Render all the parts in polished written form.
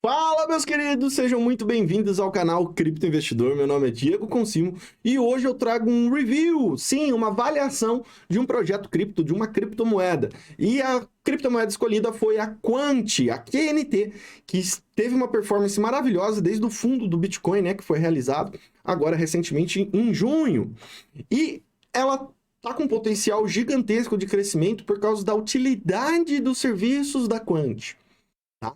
Fala, meus queridos, sejam muito bem-vindos ao canal Cripto Investidor. Meu nome é Diego Consimo e hoje eu trago um review, sim, uma avaliação de um projeto cripto, de uma criptomoeda. E a criptomoeda escolhida foi a Quant, a QNT, que teve uma performance maravilhosa desde o fundo do Bitcoin, né, que foi realizado agora recentemente em junho. E ela está com um potencial gigantesco de crescimento por causa da utilidade dos serviços da Quant, tá?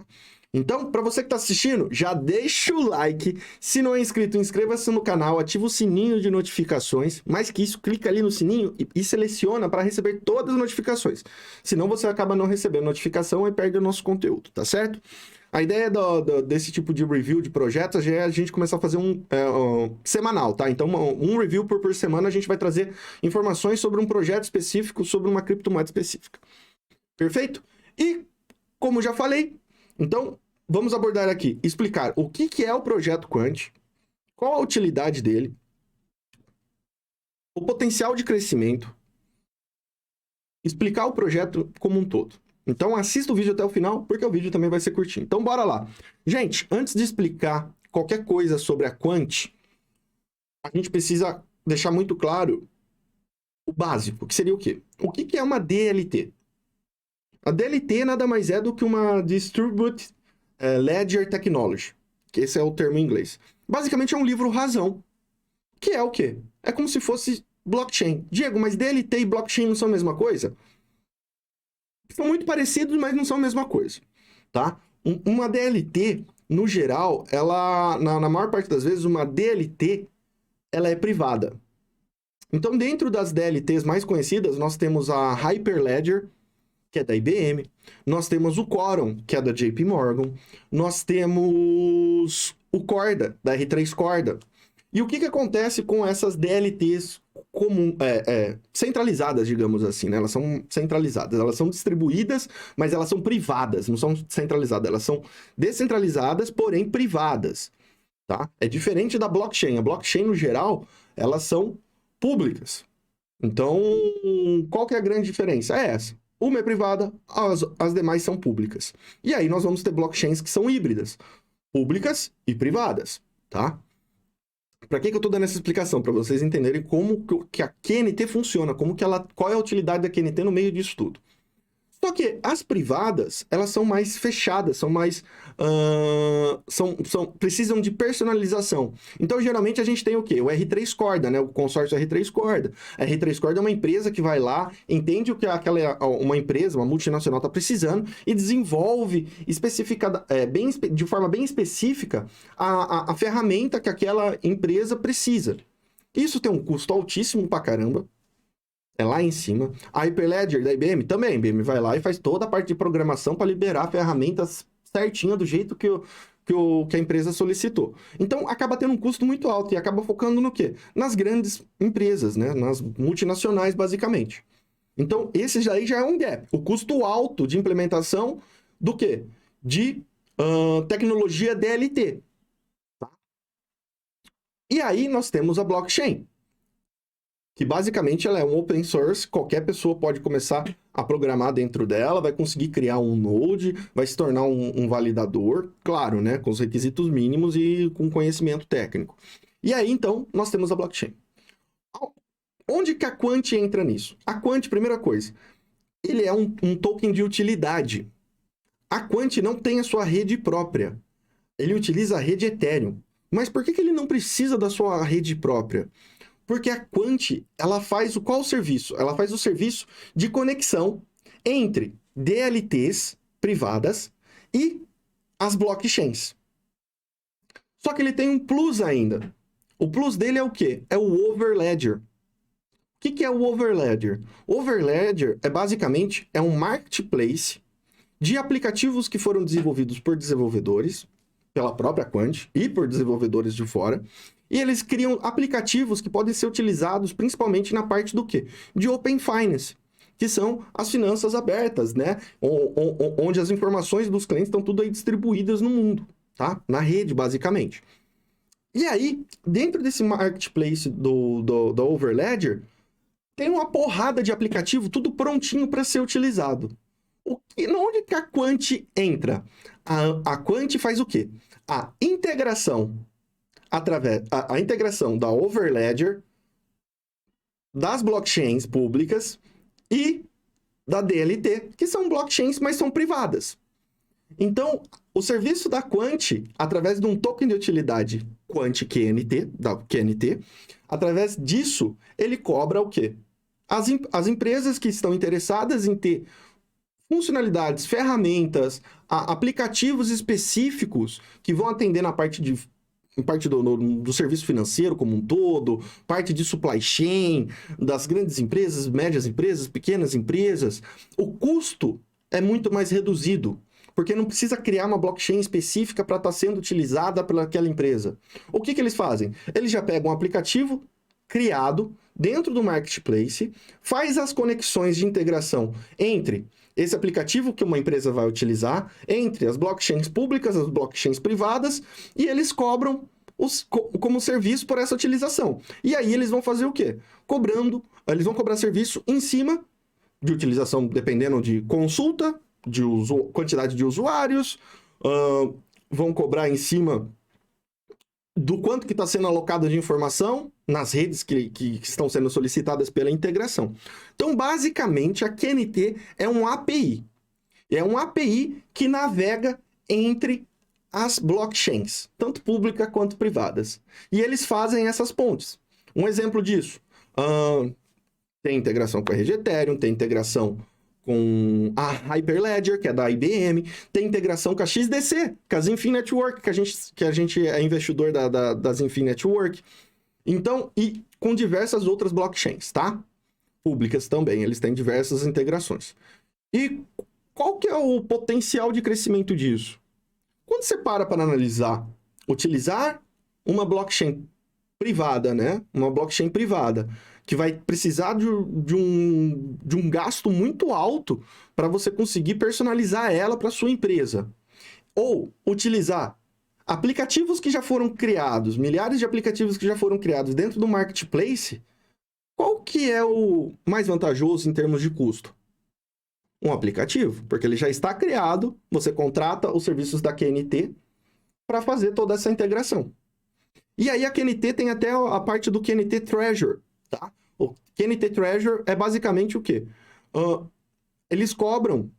Então, para você que está assistindo, já deixa o like. Se não é inscrito, inscreva-se no canal, ativa o sininho de notificações. Mais que isso, clica ali no sininho e seleciona para receber todas as notificações. Senão você acaba não recebendo notificação e perde o nosso conteúdo, tá certo? A ideia desse tipo de review de projetos já é a gente começar a fazer um semanal, tá? Então, um review por semana a gente vai trazer informações sobre um projeto específico, sobre uma criptomoeda específica. Perfeito? E, como já falei, então, vamos abordar aqui, explicar o que é o projeto Quant, qual a utilidade dele, o potencial de crescimento, explicar o projeto como um todo. Então, assista o vídeo até o final, porque o vídeo também vai ser curtinho. Então, bora lá. Gente, antes de explicar qualquer coisa sobre a Quant, a gente precisa deixar muito claro o básico, que seria o quê? O que é uma DLT? A DLT nada mais é do que uma Distributed Ledger Technology, que esse é o termo em inglês. Basicamente é um livro razão, que é o quê? É como se fosse blockchain. Diego, mas DLT e blockchain não são a mesma coisa? São muito parecidos, mas não são a mesma coisa, tá? Uma DLT, no geral, ela, na maior parte das vezes, uma DLT, ela é privada. Então, dentro das DLTs mais conhecidas, nós temos a Hyperledger, que é da IBM, nós temos o Quorum, que é da JP Morgan, nós temos o Corda, da R3 Corda. E o que acontece com essas DLTs centralizadas, digamos assim, né? Elas são centralizadas, elas são distribuídas, mas elas são privadas, não são centralizadas, elas são descentralizadas, porém privadas, tá? É diferente da blockchain. A blockchain, no geral, elas são públicas. Então, qual que é a grande diferença? É essa. Uma é privada, as demais são públicas. E aí nós vamos ter blockchains que são híbridas, públicas e privadas, tá? Para que eu estou dando essa explicação? Para vocês entenderem como que a QNT funciona, qual é a utilidade da QNT no meio disso tudo. Só que as privadas, elas são mais fechadas, são mais... precisam de personalização. Então, geralmente, a gente tem o quê? O R3 Corda, né? O consórcio R3 Corda. A R3 Corda é uma empresa que vai lá, entende o que uma empresa, uma multinacional está precisando e desenvolve de forma bem específica a ferramenta que aquela empresa precisa. Isso tem um custo altíssimo pra caramba. É lá em cima. A Hyperledger da IBM também. A IBM vai lá e faz toda a parte de programação para liberar ferramentas certinha do jeito que a empresa solicitou. Então, acaba tendo um custo muito alto e acaba focando no quê? Nas grandes empresas, né? Nas multinacionais, basicamente. Então, esse aí já é um gap. O custo alto de implementação do quê? De tecnologia DLT. Tá? E aí, nós temos a blockchain, que basicamente ela é um open source, qualquer pessoa pode começar a programar dentro dela, vai conseguir criar um node, vai se tornar um validador, claro, né, com os requisitos mínimos e com conhecimento técnico. E aí, então, nós temos a blockchain. Onde que a Quant entra nisso? A Quant, primeira coisa, ele é um token de utilidade. A Quant não tem a sua rede própria. Ele utiliza a rede Ethereum. Mas por que ele não precisa da sua rede própria? Porque a Quant, ela faz qual serviço? Ela faz o serviço de conexão entre DLTs privadas e as blockchains. Só que ele tem um plus ainda. O plus dele é o quê? É o Overledger. O que é o Overledger? O Overledger é basicamente um marketplace de aplicativos que foram desenvolvidos por desenvolvedores, pela própria Quant e por desenvolvedores de fora. E eles criam aplicativos que podem ser utilizados principalmente na parte do quê? De Open Finance, que são as finanças abertas, né? Onde as informações dos clientes estão tudo aí distribuídas no mundo, tá? Na rede, basicamente. E aí, dentro desse marketplace do Overledger, tem uma porrada de aplicativo, tudo prontinho para ser utilizado. Onde que a Quant entra? A Quant faz o quê? A integração a integração da Overledger, das blockchains públicas e da DLT, que são blockchains, mas são privadas. Então, o serviço da Quant, através de um token de utilidade Quant QNT, da QNT, através disso, ele cobra o quê? As empresas que estão interessadas em ter funcionalidades, ferramentas, aplicativos específicos que vão atender na parte do serviço financeiro como um todo, parte de supply chain, das grandes empresas, médias empresas, pequenas empresas, o custo é muito mais reduzido, porque não precisa criar uma blockchain específica para estar sendo utilizada pelaquela empresa. O que eles fazem? Eles já pegam um aplicativo criado dentro do marketplace, faz as conexões de integração entre esse aplicativo que uma empresa vai utilizar, entre as blockchains públicas, as blockchains privadas, e eles cobram como serviço por essa utilização. E aí eles vão fazer o quê? Eles vão cobrar serviço em cima de utilização, dependendo de consulta, de quantidade de usuários, vão cobrar em cima do quanto que está sendo alocado de informação nas redes que estão sendo solicitadas pela integração. Então, basicamente, a QNT é um API. É um API que navega entre as blockchains, tanto públicas quanto privadas. E eles fazem essas pontes. Um exemplo disso, tem integração com a RG Ethereum, tem integração com a Hyperledger, que é da IBM, tem integração com a XDC, com as Infin Network, que a gente é investidor das Infin Network. Então, e com diversas outras blockchains, tá? Públicas também, eles têm diversas integrações. E qual que é o potencial de crescimento disso? Quando você para analisar, utilizar uma blockchain privada, né? Uma blockchain privada, que vai precisar de um gasto muito alto para você conseguir personalizar ela para sua empresa. Ou utilizar aplicativos que já foram criados, milhares de aplicativos que já foram criados dentro do marketplace, qual que é o mais vantajoso em termos de custo? Um aplicativo, porque ele já está criado, você contrata os serviços da QNT para fazer toda essa integração. E aí a QNT tem até a parte do QNT Treasure, tá? O QNT Treasure é basicamente o quê? Eles cobram,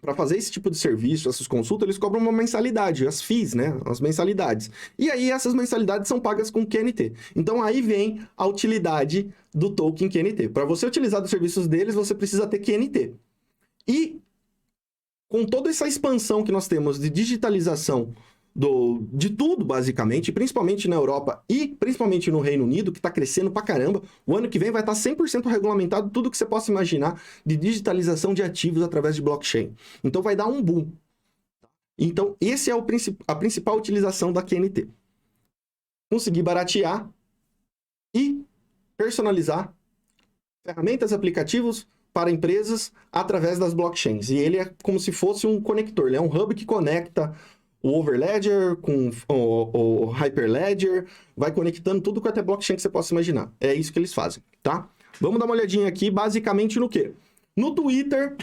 para fazer esse tipo de serviço, essas consultas, eles cobram uma mensalidade, as fees, né? As mensalidades. E aí essas mensalidades são pagas com QNT. Então aí vem a utilidade do token QNT. Para você utilizar os serviços deles, você precisa ter QNT. E com toda essa expansão que nós temos de digitalização de tudo, basicamente, principalmente na Europa e principalmente no Reino Unido, que está crescendo pra caramba, o ano que vem vai estar 100% regulamentado tudo que você possa imaginar de digitalização de ativos através de blockchain. Então vai dar um boom. Então, esse é a principal utilização da QNT. Conseguir baratear e personalizar ferramentas, aplicativos para empresas através das blockchains. E ele é como se fosse um conector, ele é um hub que conecta o Overledger com o Hyperledger, vai conectando tudo com a blockchain que você possa imaginar. É isso que eles fazem, tá? Vamos dar uma olhadinha aqui, basicamente no quê? No Twitter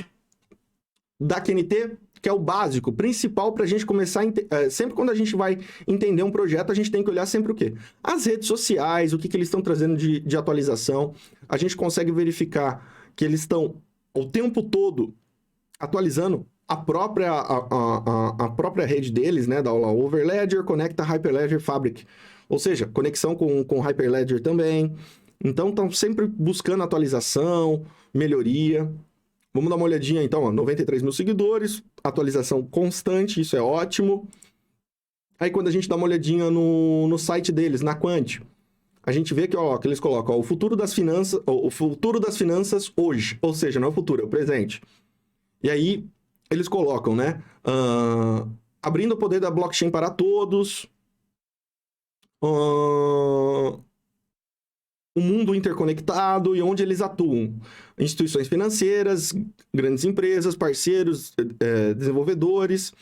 da QNT, que é o básico, principal para a gente começar sempre quando a gente vai entender um projeto, a gente tem que olhar sempre o quê? As redes sociais, o que eles estão trazendo de atualização. A gente consegue verificar que eles estão o tempo todo atualizando a própria rede deles, né, da Overledger, conecta a Hyperledger Fabric, ou seja, conexão com Hyperledger também. Então, estão sempre buscando atualização, melhoria. Vamos dar uma olhadinha, então, ó, 93 mil seguidores, atualização constante, isso é ótimo. Aí, quando a gente dá uma olhadinha no site deles, na Quant, a gente vê que, ó, que eles colocam, ó, o futuro das finanças hoje, ou seja, não é o futuro, é o presente. E aí, eles colocam, né? Abrindo o poder da blockchain para todos. O mundo interconectado e onde eles atuam. Instituições financeiras, grandes empresas, parceiros, desenvolvedores.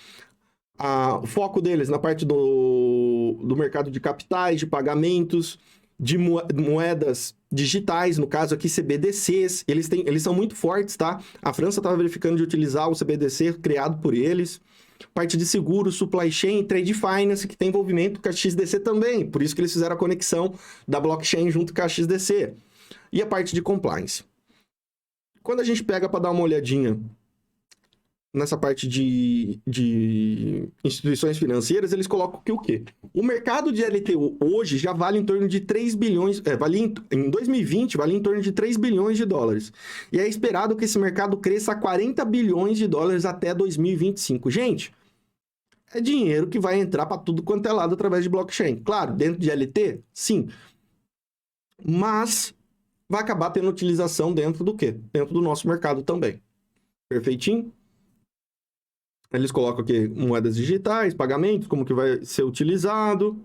O foco deles na parte do mercado de capitais, de pagamentos. de moedas digitais, no caso aqui CBDCs, eles são muito fortes, tá? A França estava verificando de utilizar o CBDC criado por eles. Parte de seguro, supply chain, trade finance, que tem envolvimento com a XDC também, por isso que eles fizeram a conexão da blockchain junto com a XDC. E a parte de compliance. Quando a gente pega para dar uma olhadinha nessa parte de instituições financeiras, eles colocam que o quê? O mercado de LTO hoje já vale em torno de 3 bilhões, em 2020 vale em torno de 3 bilhões de dólares. E é esperado que esse mercado cresça a 40 bilhões de dólares até 2025. Gente, é dinheiro que vai entrar para tudo quanto é lado através de blockchain. Claro, dentro de LT, sim. Mas vai acabar tendo utilização dentro do quê? Dentro do nosso mercado também. Perfeitinho? Eles colocam aqui moedas digitais, pagamentos, como que vai ser utilizado.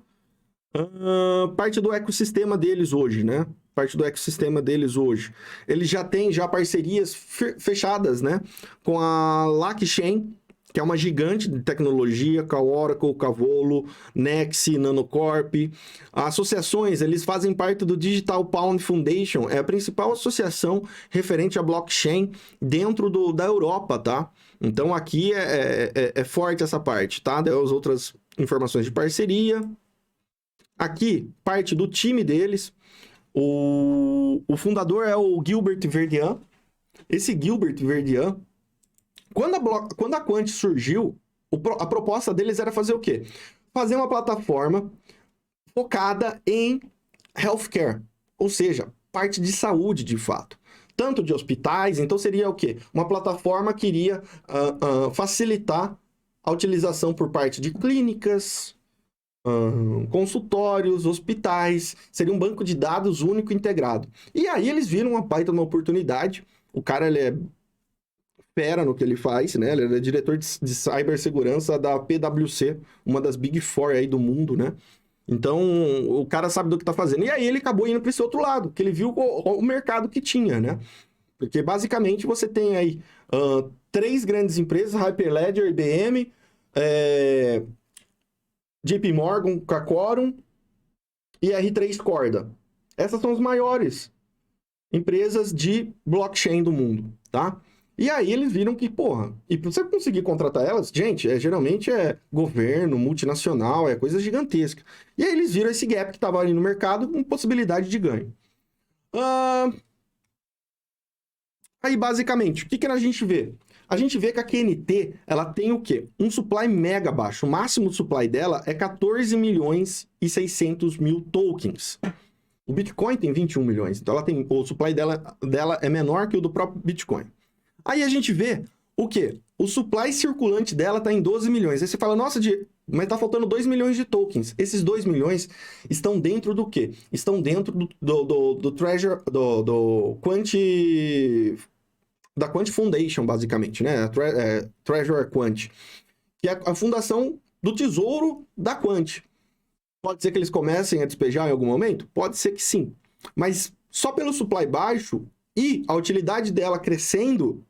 Parte do ecossistema deles hoje, né? Parte do ecossistema deles hoje. Eles já têm parcerias fechadas, né? Com a Lakechain, que é uma gigante de tecnologia, com a Oracle, Cavolo, Nexi, Nanocorp. Associações, eles fazem parte do Digital Pound Foundation, é a principal associação referente a blockchain dentro da Europa, tá? Então, aqui é forte essa parte, tá? As outras informações de parceria. Aqui, parte do time deles. O fundador é o Gilbert Verdian. Esse Gilbert Verdian, quando a Quant surgiu, a proposta deles era fazer o quê? Fazer uma plataforma focada em healthcare, ou seja, parte de saúde, de fato. Tanto de hospitais, então seria o quê? Uma plataforma que iria facilitar a utilização por parte de clínicas, consultórios, hospitais. Seria um banco de dados único integrado. E aí eles viram uma baita uma oportunidade. O cara, ele é fera no que ele faz, né? Ele é diretor de cibersegurança da PwC, uma das Big Four aí do mundo, né? Então, o cara sabe do que tá fazendo. E aí ele acabou indo para esse outro lado, que ele viu o mercado que tinha, né? Porque basicamente você tem aí 3 grandes empresas, Hyperledger, IBM, JP Morgan, Quorum e R3 Corda. Essas são as maiores empresas de blockchain do mundo, tá? E aí eles viram que, porra, e pra você conseguir contratar elas, gente, geralmente é governo, multinacional, é coisa gigantesca. E aí eles viram esse gap que tava ali no mercado com possibilidade de ganho. Aí, basicamente, o que a gente vê? A gente vê que a QNT, ela tem o quê? Um supply mega baixo. O máximo supply dela é 14 milhões e 600 mil tokens. O Bitcoin tem 21 milhões, então o supply dela é menor que o do próprio Bitcoin. Aí a gente vê o quê? O supply circulante dela está em 12 milhões. Aí você fala, nossa, mas está faltando 2 milhões de tokens. Esses 2 milhões estão dentro do quê? Estão dentro do Treasure, do Quant, da Quant Foundation, basicamente, né? Treasure Quant, que é a fundação do tesouro da Quant. Pode ser que eles comecem a despejar em algum momento? Pode ser que sim. Mas só pelo supply baixo e a utilidade dela crescendo,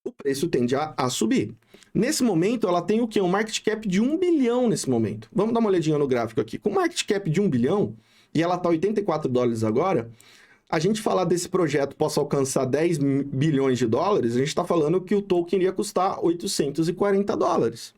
o preço tende a subir. Nesse momento, ela tem o quê? Um market cap de 1 bilhão nesse momento. Vamos dar uma olhadinha no gráfico aqui. Com market cap de 1 bilhão, e ela está 84 dólares agora, a gente falar desse projeto possa alcançar 10 bilhões de dólares, a gente está falando que o token iria custar 840 dólares.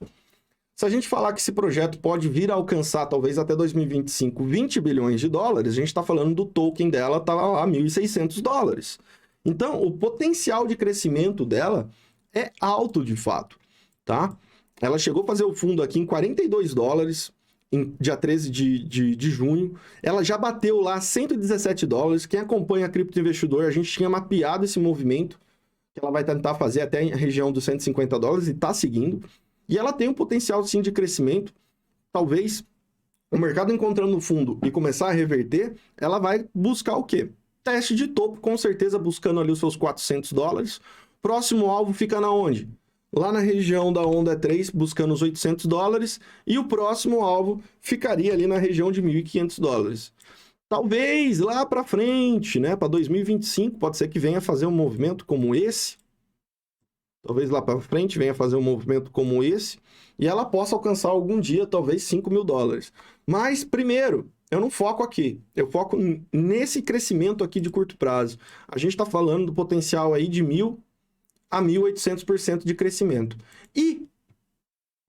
Se a gente falar que esse projeto pode vir a alcançar, talvez até 2025, 20 bilhões de dólares, a gente está falando do token dela, tá lá 1.600 dólares. Então, o potencial de crescimento dela é alto de fato, tá? Ela chegou a fazer o fundo aqui em 42 dólares, em dia 13 de junho. Ela já bateu lá 117 dólares. Quem acompanha a Cripto Investidor, a gente tinha mapeado esse movimento, que ela vai tentar fazer até a região dos 150 dólares e está seguindo. E ela tem um potencial, sim, de crescimento. Talvez o mercado encontrando o fundo e começar a reverter, ela vai buscar o quê? Teste de topo, com certeza, buscando ali os seus 400 dólares. Próximo alvo fica na onde? Lá na região da onda 3, buscando os 800 dólares. E o próximo alvo ficaria ali na região de 1.500 dólares. Talvez lá para frente, né, para 2025, pode ser que venha fazer um movimento como esse. Talvez lá para frente venha fazer um movimento como esse. E ela possa alcançar algum dia, talvez, 5 mil dólares. Mas, primeiro, eu não foco aqui. Eu foco nesse crescimento aqui de curto prazo. A gente está falando do potencial aí de 1.000 a 1.800% de crescimento. E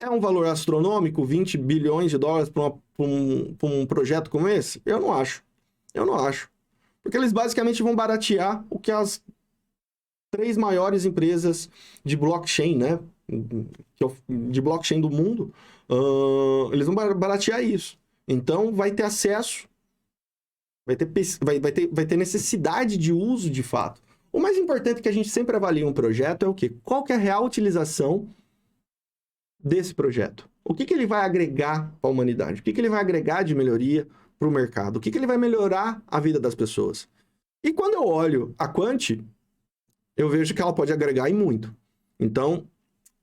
é um valor astronômico, 20 bilhões de dólares para um projeto como esse? Eu não acho. Eu não acho. Porque eles basicamente vão baratear o que as 3 maiores empresas de blockchain, né? De blockchain do mundo, eles vão baratear isso. Então, vai ter acesso, vai ter necessidade de uso de fato. O mais importante que a gente sempre avalia um projeto é o quê? Qual que é a real utilização desse projeto? O que ele vai agregar para a humanidade? O que ele vai agregar de melhoria para o mercado? O que ele vai melhorar a vida das pessoas? E quando eu olho a Quant, eu vejo que ela pode agregar e muito. Então,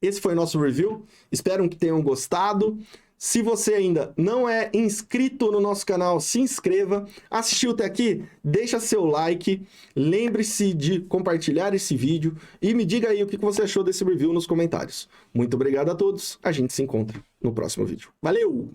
esse foi o nosso review. Espero que tenham gostado. Se você ainda não é inscrito no nosso canal, se inscreva. Assistiu até aqui? Deixa seu like. Lembre-se de compartilhar esse vídeo e me diga aí o que você achou desse review nos comentários. Muito obrigado a todos. A gente se encontra no próximo vídeo. Valeu!